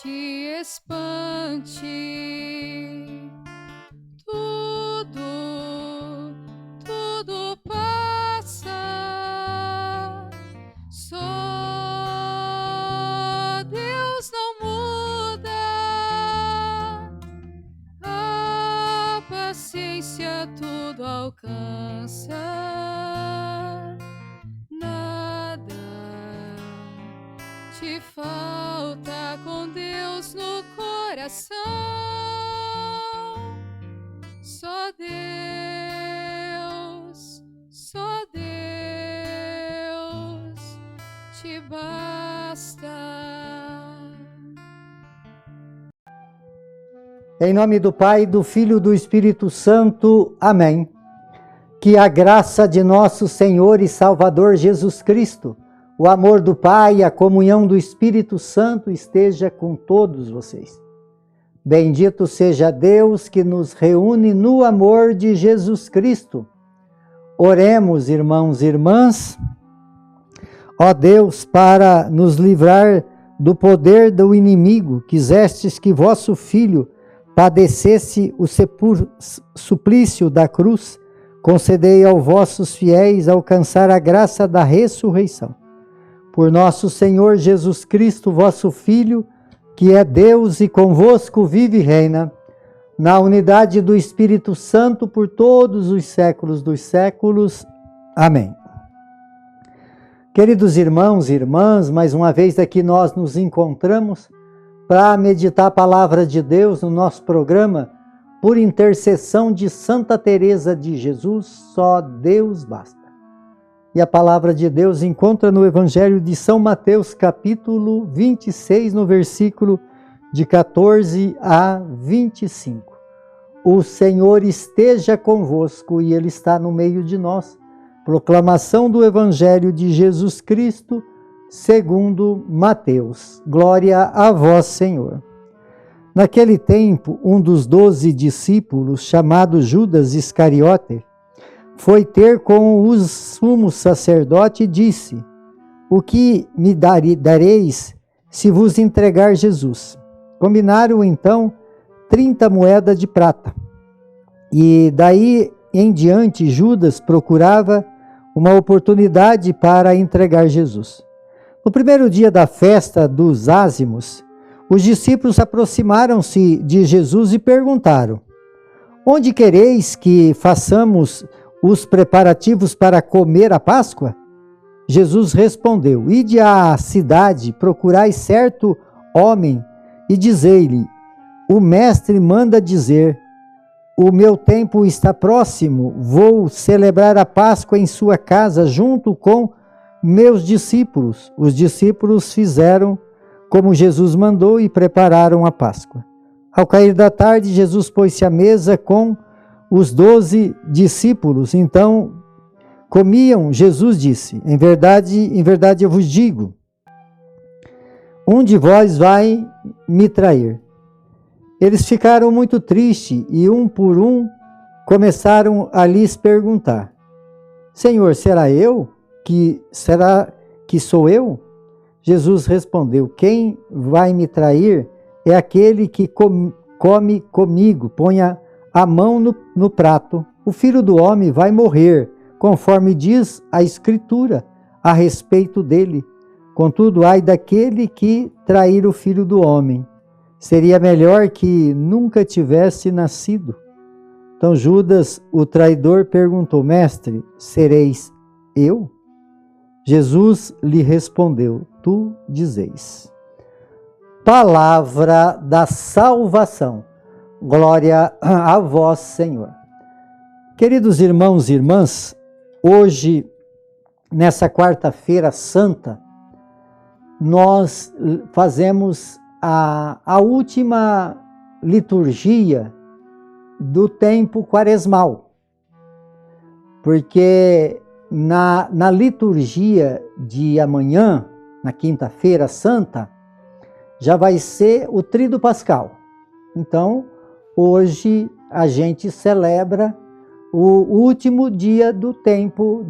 te espante. Tudo passa, só Deus não muda, a paciência tudo alcança, nada te falta com Deus no coração. Só Deus te basta. Em nome do Pai, do Filho e do Espírito Santo. Amém. Que a graça de nosso Senhor e Salvador Jesus Cristo, o amor do Pai e a comunhão do Espírito Santo esteja com todos vocês. Bendito seja Deus que nos reúne no amor de Jesus Cristo. Oremos, irmãos e irmãs. Ó Deus, para nos livrar do poder do inimigo, quisestes que vosso Filho padecesse o suplício da cruz, concedei aos vossos fiéis alcançar a graça da ressurreição. Por nosso Senhor Jesus Cristo, vosso Filho, que é Deus e convosco vive e reina, na unidade do Espírito Santo por todos os séculos dos séculos. Amém. Queridos irmãos e irmãs, mais uma vez aqui nós nos encontramos para meditar a palavra de Deus no nosso programa, por intercessão de Santa Teresa de Jesus, só Deus basta. E a palavra de Deus encontra no Evangelho de São Mateus, capítulo 26, no versículo de 14 a 25. O Senhor esteja convosco e Ele está no meio de nós. Proclamação do Evangelho de Jesus Cristo, segundo Mateus. Glória a vós, Senhor. Naquele tempo, um dos 12 discípulos, chamado Judas Iscariote, foi ter com o sumo sacerdote e disse: o que me dareis se vos entregar Jesus? Combinaram então 30 moedas de prata. E daí em diante Judas procurava uma oportunidade para entregar Jesus. No primeiro dia da festa dos ázimos, os discípulos aproximaram-se de Jesus e perguntaram: onde quereis que façamos os preparativos para comer a Páscoa? Jesus respondeu: ide à cidade, procurai certo homem e dizei-lhe: o mestre manda dizer, o meu tempo está próximo, vou celebrar a Páscoa em sua casa junto com meus discípulos. Os discípulos fizeram como Jesus mandou e prepararam a Páscoa. Ao cair da tarde, Jesus pôs-se à mesa com os 12 discípulos. Então comiam. Jesus disse: em verdade eu vos digo, um de vós vai me trair. Eles ficaram muito tristes e um por um começaram a lhes perguntar: Senhor, será que sou eu? Jesus respondeu: quem vai me trair é aquele que come comigo, ponha a mão no prato. O Filho do Homem vai morrer, conforme diz a Escritura a respeito dele. Contudo, ai daquele que trair o Filho do Homem. Seria melhor que nunca tivesse nascido. Então Judas, o traidor, perguntou: mestre, sereis eu? Jesus lhe respondeu: tu dizeis. Palavra da salvação. Glória a vós, Senhor. Queridos irmãos e irmãs, hoje, nessa quarta-feira santa, nós fazemos a última liturgia do tempo quaresmal. Porque na liturgia de amanhã, na quinta-feira santa, já vai ser o Tríduo Pascal. Então, hoje a gente celebra o último dia do tempo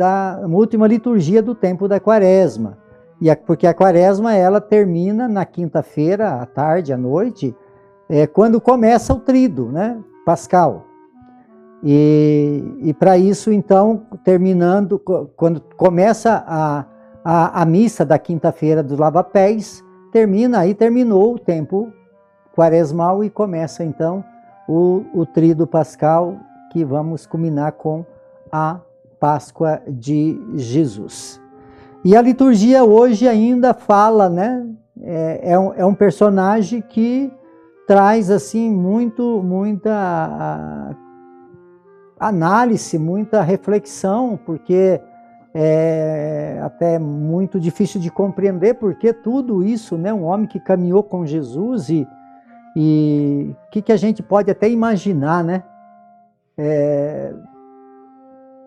a última liturgia do tempo da Quaresma, Porque a quaresma ela termina na quinta-feira, à tarde, à noite, quando começa o tríduo, né, pascal. E para isso, então, terminando, quando começa a missa da quinta-feira dos lava-pés, terminou o tempo quaresmal e começa, então, o tríduo pascal, que vamos culminar com a Páscoa de Jesus. E a liturgia hoje ainda fala, né? É um personagem que traz assim muita análise, muita reflexão, porque é até muito difícil de compreender, porque tudo isso, né? Um homem que caminhou com Jesus e o que a gente pode até imaginar, né?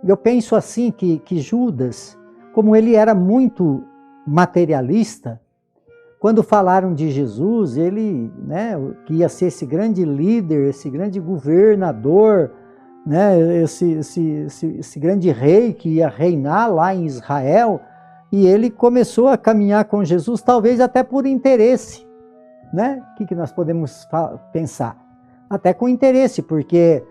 Eu penso assim que Judas, como ele era muito materialista, quando falaram de Jesus, ele, né, que ia ser esse grande líder, esse grande governador, né, esse grande rei que ia reinar lá em Israel, e ele começou a caminhar com Jesus, talvez até por interesse, né? O que nós podemos pensar? Até com interesse, porque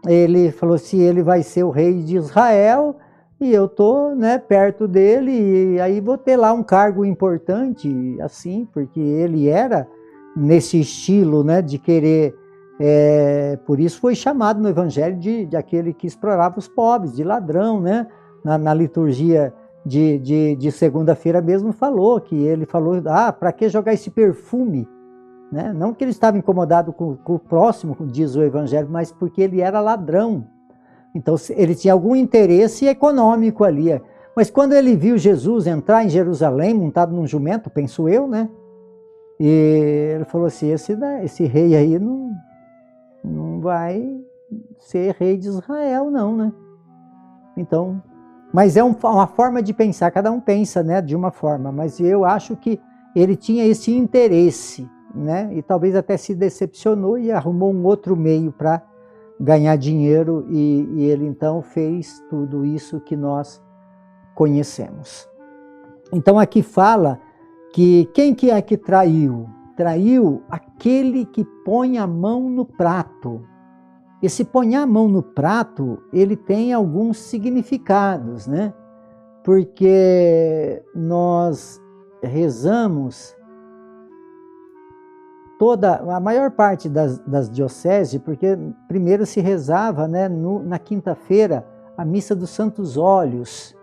ele falou assim, ele vai ser o rei de Israel, e eu estou, né, perto dele, e aí vou ter lá um cargo importante, assim, porque ele era nesse estilo, né, de querer, por isso foi chamado no Evangelho de aquele que explorava os pobres, de ladrão, né? Na liturgia de segunda-feira mesmo ele falou, para que jogar esse perfume? Né? Não que ele estava incomodado com o próximo, diz o Evangelho, mas porque ele era ladrão. Então ele tinha algum interesse econômico ali. Mas quando ele viu Jesus entrar em Jerusalém montado num jumento, penso eu, né? E ele falou assim, esse rei aí não vai ser rei de Israel não, né? Então, mas é uma forma de pensar, cada um pensa, né, de uma forma, mas eu acho que ele tinha esse interesse, né? E talvez até se decepcionou e arrumou um outro meio para ganhar dinheiro e ele então fez tudo isso que nós conhecemos. Então aqui fala que quem que é que traiu? Traiu aquele que põe a mão no prato. Esse pôr a mão no prato, ele tem alguns significados, né? Porque nós rezamos a maior parte das dioceses, porque primeiro se rezava, né, na quinta-feira a missa dos Santos Óleos.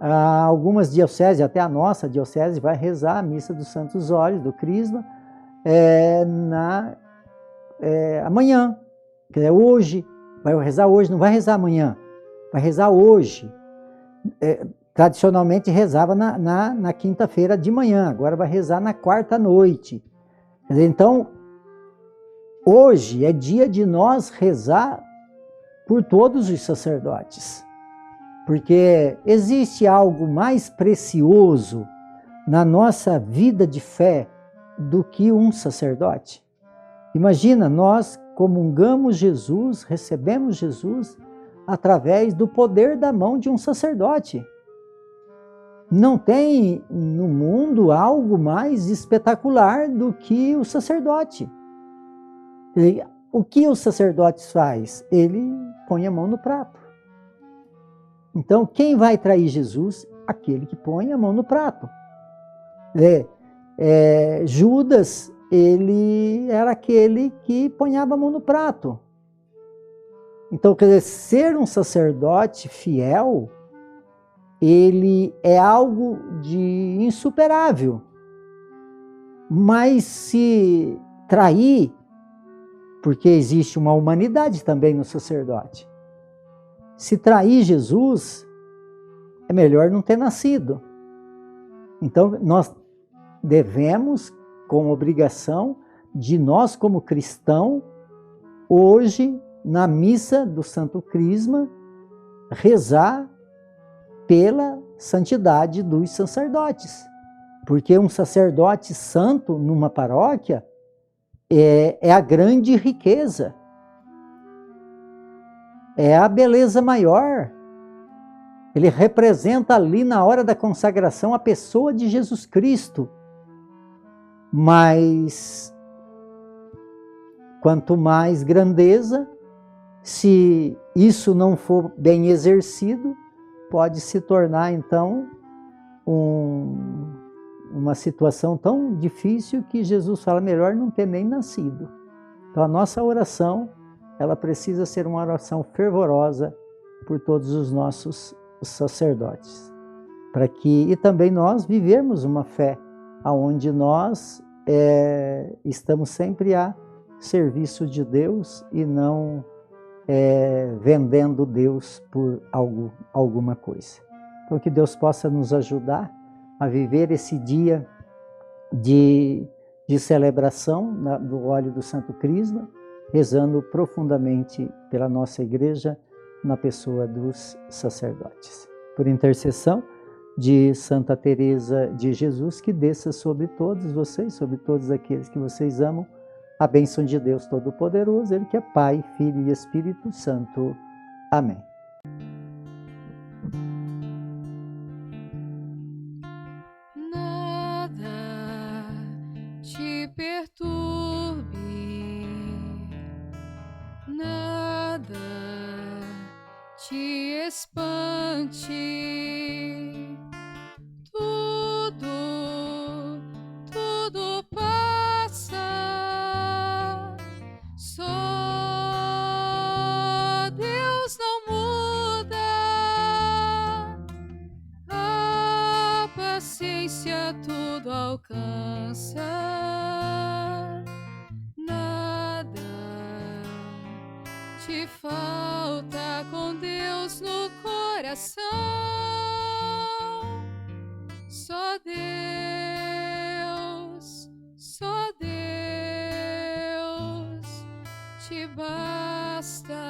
Algumas dioceses, até a nossa diocese, vai rezar a missa dos Santos Óleos, do Crisma, amanhã, que é hoje, vai rezar hoje, não vai rezar amanhã, vai rezar hoje. Tradicionalmente rezava na quinta-feira de manhã, agora vai rezar na quarta noite. Então, hoje é dia de nós rezar por todos os sacerdotes, porque existe algo mais precioso na nossa vida de fé do que um sacerdote. Imagina, nós comungamos Jesus, recebemos Jesus através do poder da mão de um sacerdote. Não tem no mundo algo mais espetacular do que o sacerdote. O que o sacerdote faz? Ele põe a mão no prato. Então, quem vai trair Jesus? Aquele que põe a mão no prato. Judas, ele era aquele que ponhava a mão no prato. Então, quer dizer, ser um sacerdote fiel, ele é algo de insuperável. Mas se trair, porque existe uma humanidade também no sacerdote, se trair Jesus, é melhor não ter nascido. Então, nós devemos, com obrigação de nós como cristão, hoje, na missa do Santo Crisma, rezar pela santidade dos sacerdotes. Porque um sacerdote santo numa paróquia é a grande riqueza. É a beleza maior. Ele representa ali na hora da consagração a pessoa de Jesus Cristo. Mas quanto mais grandeza, se isso não for bem exercido, pode se tornar então uma situação tão difícil que Jesus fala melhor não ter nem nascido. Então a nossa oração, ela precisa ser uma oração fervorosa por todos os nossos sacerdotes, para que e também nós vivermos uma fé aonde nós estamos sempre a serviço de Deus e não vendendo Deus por alguma coisa. Então que Deus possa nos ajudar a viver esse dia de celebração do óleo do Santo Crisma, rezando profundamente pela nossa igreja na pessoa dos sacerdotes. Por intercessão de Santa Teresa de Jesus, que desça sobre todos vocês, sobre todos aqueles que vocês amam, a bênção de Deus Todo-Poderoso, Ele que é Pai, Filho e Espírito Santo. Amém. Nada te perturbe, nada te espante, tudo passa, só Deus não muda, a paciência tudo alcança, nada te falta com Deus no coração, só Deus te basta.